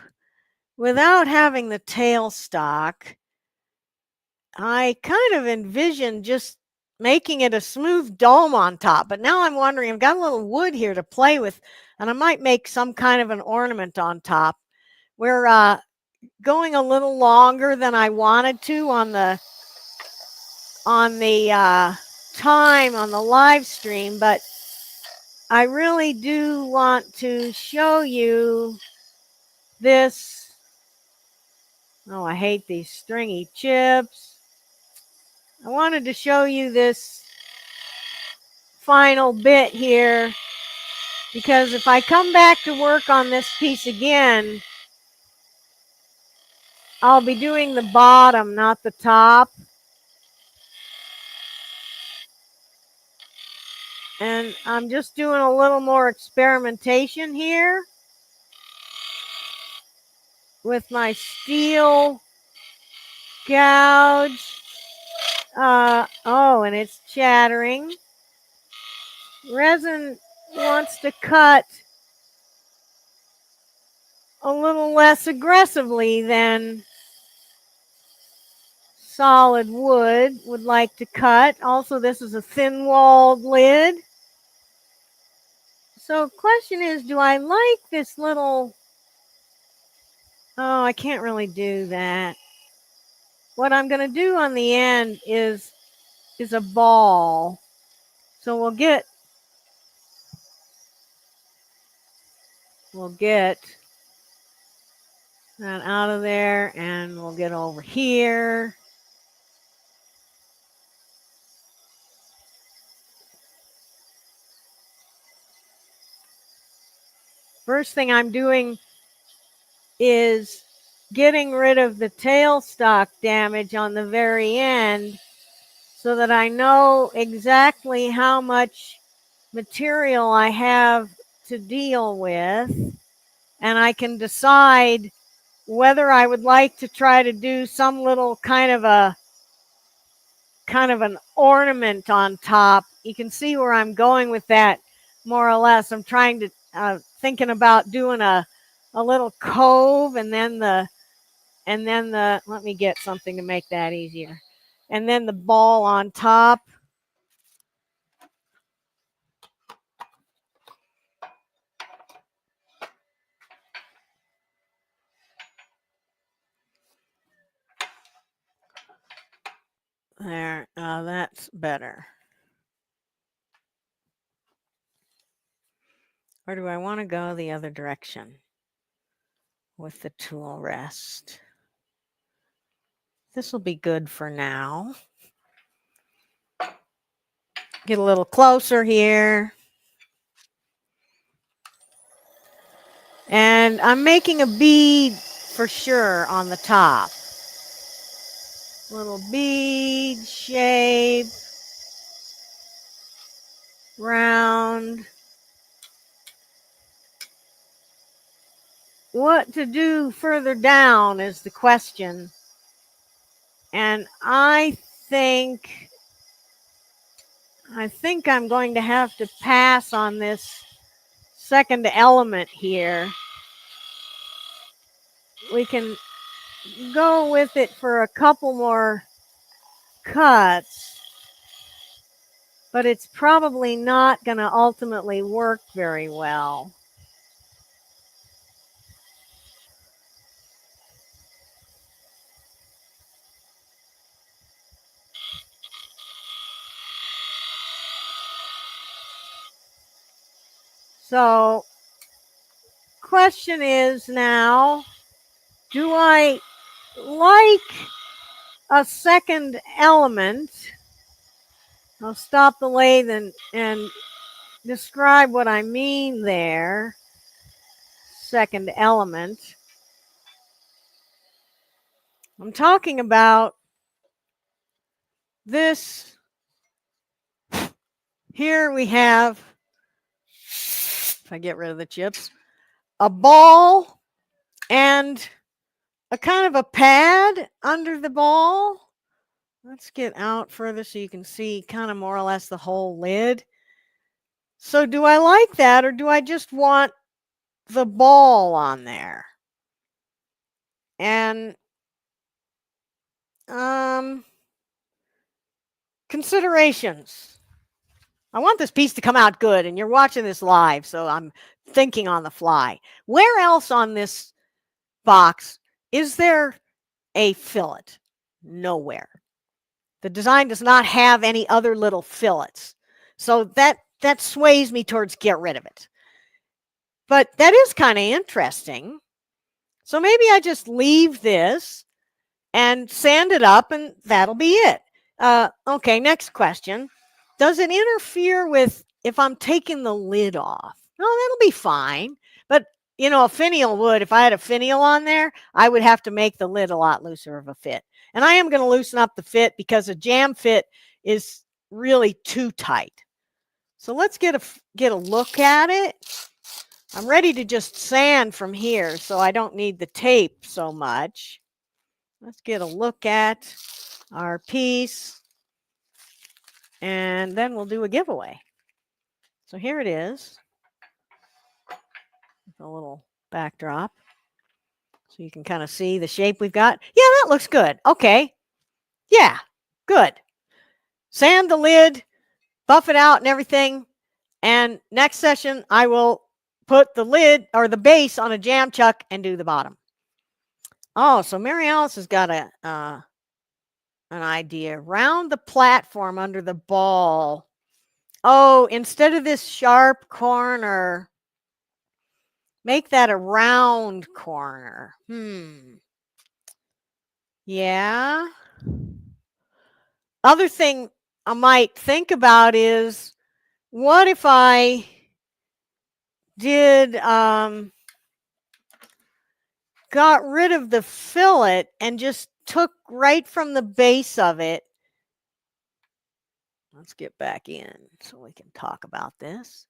without having the tailstock. I kind of envisioned just making it a smooth dome on top, but now I'm wondering, I've got a little wood here to play with, and I might make some kind of an ornament on top. We're going a little longer than I wanted to on the time on the live stream, but I really do want to show you this. Oh, I hate these stringy chips. I wanted to show you this final bit here because if I come back to work on this piece again, I'll be doing the bottom, not the top. And I'm just doing a little more experimentation here with my steel gouge. Oh, and it's chattering. Resin wants to cut a little less aggressively than solid wood would like to cut. Also, this is a thin-walled lid. So question is, do I like this little... Oh, I can't really do that. What I'm going to do on the end is a ball. So we'll get that out of there, and we'll get over here. First thing I'm doing is getting rid of the tailstock damage on the very end so that I know exactly how much material I have to deal with, and I can decide whether I would like to try to do some little kind of an ornament on top. You can see where I'm going with that, more or less. I'm trying to thinking about doing a little cove, and then the let me get something to make that easier, and then the ball on top. There, that's better. Or do I want to go the other direction with the tool rest? This will be good for now. Get a little closer here. And I'm making a bead for sure on the top. Little bead shape. Round. What to do further down is the question. And I think I'm going to have to pass on this second element here. We can go with it for a couple more cuts, but it's probably not going to ultimately work very well. So, question is now, do I like a second element? I'll stop the lathe and describe what I mean there. Second element. I'm talking about this. Here we have, if I get rid of the chips, a ball and a kind of a pad under the ball. Let's get out further so you can see kind of more or less the whole lid. So do I like that, or do I just want the ball on there? And considerations. I want this piece to come out good, and you're watching this live, so I'm thinking on the fly. Where else on this box is there a fillet? Nowhere. The design does not have any other little fillets. So that sways me towards get rid of it. But that is kind of interesting. So maybe I just leave this and sand it up, and that'll be it. Okay, next question. Does it interfere with if I'm taking the lid off? No, that'll be fine. But, you know, a finial would. If I had a finial on there, I would have to make the lid a lot looser of a fit. And I am going to loosen up the fit because a jam fit is really too tight. So let's get a look at it. I'm ready to just sand from here, so I don't need the tape so much. Let's get a look at our piece. and then we'll do a giveaway. So here it is, a little backdrop, so you can kind of see the shape we've got. Yeah, that looks good. Okay. Yeah, good. Sand the lid, buff it out and everything. And next session, I will put the lid or the base on a jam chuck and do the bottom. Oh, so Mary Alice has got an idea. Round the platform under the ball. Oh, instead of this sharp corner, make that a round corner. Yeah. Other thing I might think about is, what if I did got rid of the fillet and just took right from the base of it. Let's get back in so we can talk about this.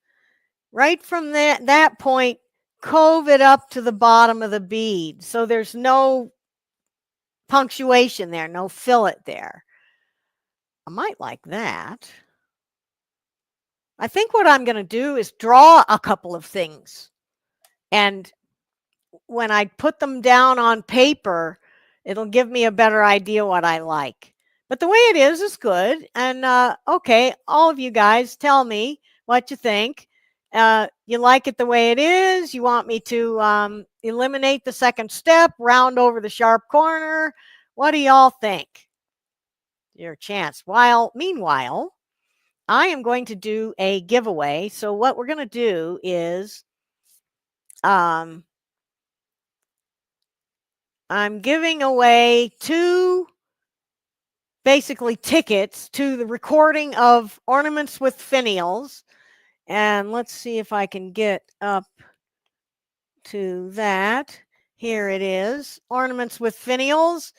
Right from that point, cove it up to the bottom of the bead. So there's no punctuation there, no fillet there. I might like that. I think what I'm going to do is draw a couple of things. And when I put them down on paper, it'll give me a better idea what I like. But the way it is good. And okay, all of you guys, tell me what you think. You like it the way it is? You want me to eliminate the second step, round over the sharp corner? What do y'all think? Your chance. Meanwhile, I am going to do a giveaway. So what we're going to do is I'm giving away 2 basically tickets to the recording of Ornaments with Finials. And let's see if I can get up to that. Here it is, Ornaments with Finials.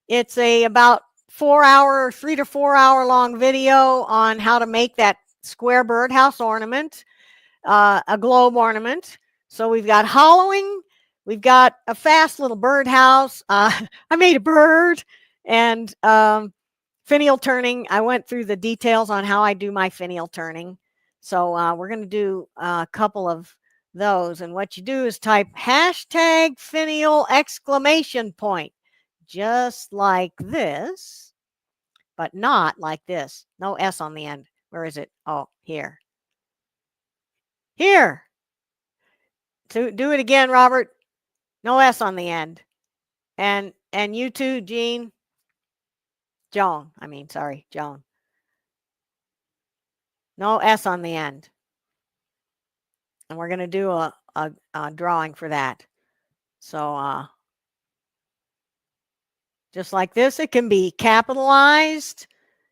It's about 3 to 4 hour long video on how to make that square birdhouse ornament, a globe ornament. So we've got hollowing, we've got a fast little birdhouse. I made a bird, and finial turning. I went through the details on how I do my finial turning. So we're going to do a couple of those. And what you do is type #finial exclamation point, just like this, but not like this. No S on the end. Where is it? Oh, here. Here. To do it again, Robert. No S on the end. And you too, Jean. Joan. Sorry, Joan. No S on the end. And we're going to do a drawing for that. So just like this, it can be capitalized.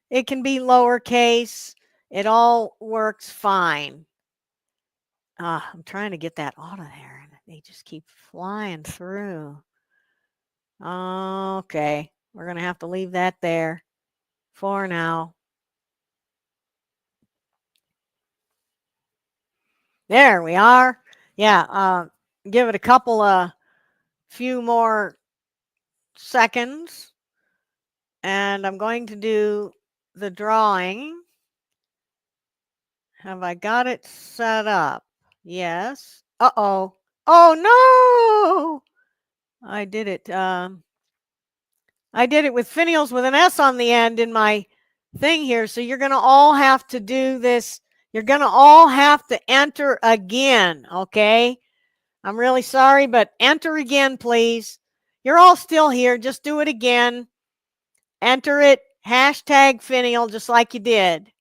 It can be lowercase. It all works fine. I'm trying to get that out of there, and they just keep flying through. Okay, we're going to have to leave that there for now. There we are. Yeah, give it a couple of few more seconds, and I'm going to do the drawing. Have I got it set up? Yes. Uh-oh. Oh, no! I did it. I did it with finials with an S on the end in my thing here. So you're going to all have to do this. You're going to all have to enter again, okay? I'm really sorry, but enter again, please. You're all still here. Just do it again. Enter it, #finial, just like you did.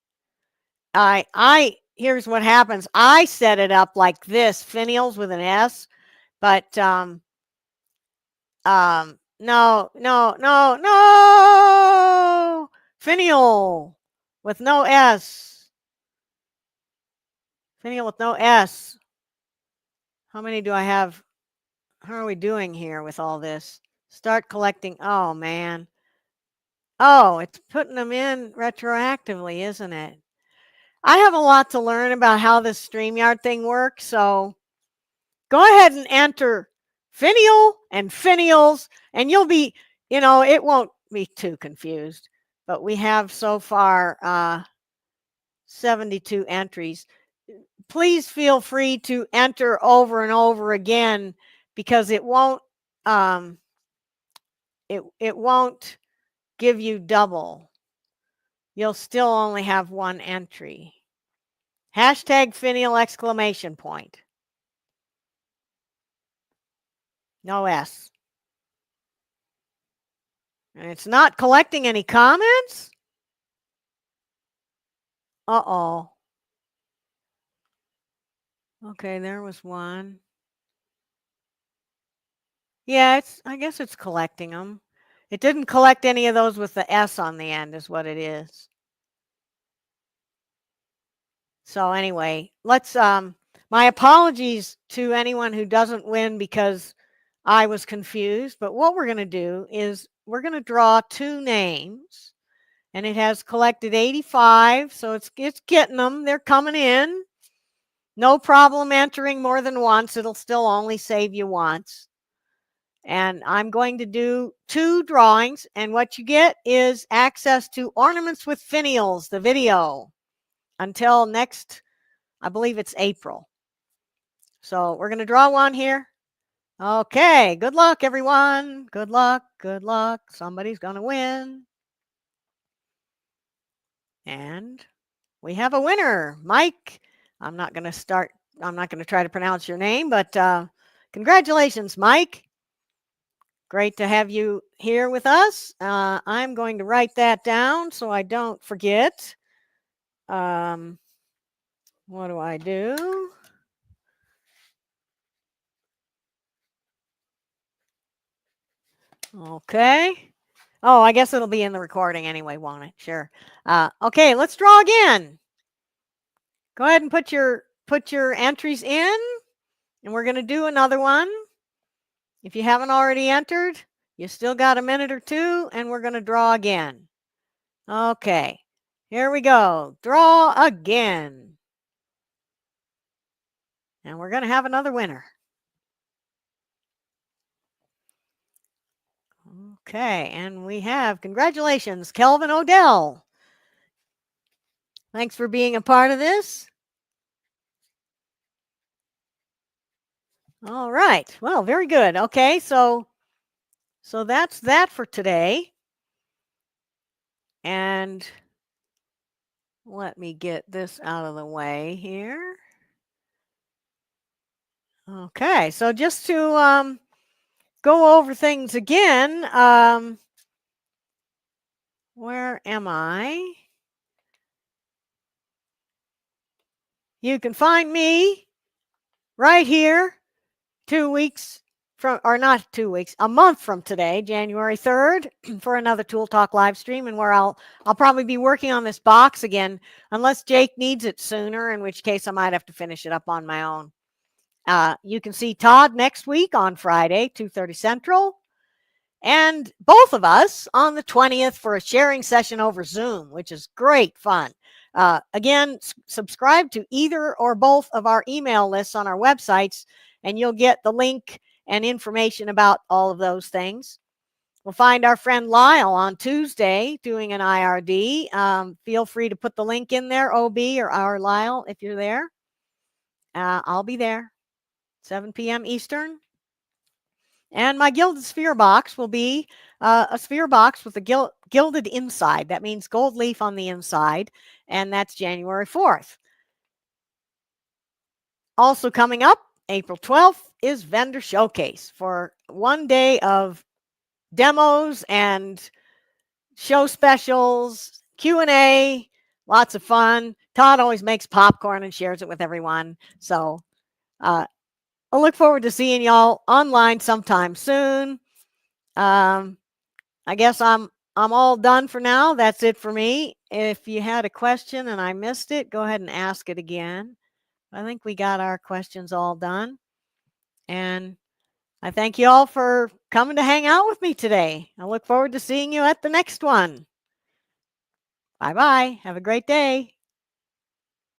Here's what happens. I set it up like this, finials with an S, but no, finial with no S. Finial with no S. How many do I have? How are we doing here with all this? Start collecting. Oh, man. Oh, it's putting them in retroactively, isn't it? I have a lot to learn about how this StreamYard thing works, so go ahead and enter finial and finials, and you'll be, it won't be too confused. But we have so far 72 entries. Please feel free to enter over and over again, because it won't it won't give you double. You'll still only have one entry. Hashtag finial exclamation point. No S. And it's not collecting any comments? Uh-oh. Okay, there was one. Yeah, I guess it's collecting them. It didn't collect any of those with the S on the end is what it is. So anyway, let's my apologies to anyone who doesn't win because I was confused, but what we're going to do is we're going to draw 2 names, and it has collected 85, so it's getting them. They're coming in. No problem entering more than once. It'll still only save you once. And I'm going to do 2 drawings, and what you get is access to Ornaments with Finials, the video, until next, I believe it's April. So we're going to draw one here. Okay, good luck, everyone. Good luck, good luck. Somebody's going to win. And we have a winner, Mike. I'm not going to try to pronounce your name, but congratulations, Mike. Great to have you here with us. I'm going to write that down so I don't forget. What do I do? Okay. Oh, I guess it'll be in the recording anyway, won't it? Sure. Okay, let's draw again. Go ahead and put your entries in, and we're going to do another one. If you haven't already entered, you still got a minute or 2, and we're going to draw again. Okay, here we go. Draw again. And we're going to have another winner. Okay, and we have, congratulations, Kelvin Odell. Thanks for being a part of this. All right, well, very good. Okay, so that's that for today. And let me get this out of the way here. Okay, so just to go over things again, where am I? You can find me right here 2 weeks from, or not 2 weeks, a month from today, January 3rd, for another Tool Talk live stream, and where I'll probably be working on this box again, unless Jake needs it sooner, in which case I might have to finish it up on my own. You can see Todd next week on Friday, 2:30 Central, and both of us on the 20th for a sharing session over Zoom, which is great fun. Again, subscribe to either or both of our email lists on our websites, and you'll get the link and information about all of those things. We'll find our friend Lyle on Tuesday doing an IRD. Feel free to put the link in there, OB or our Lyle, if you're there. I'll be there, 7 p.m. Eastern. And my gilded sphere box will be a sphere box with a gilded inside. That means gold leaf on the inside, and that's January 4th. Also coming up, April 12th is Vendor Showcase for 1 day of demos and show specials, Q&A, lots of fun. Todd always makes popcorn and shares it with everyone. So I look forward to seeing y'all online sometime soon. I guess I'm all done for now. That's it for me. If you had a question and I missed it, go ahead and ask it again. I think we got our questions all done. And I thank you all for coming to hang out with me today. I look forward to seeing you at the next one. Bye-bye. Have a great day.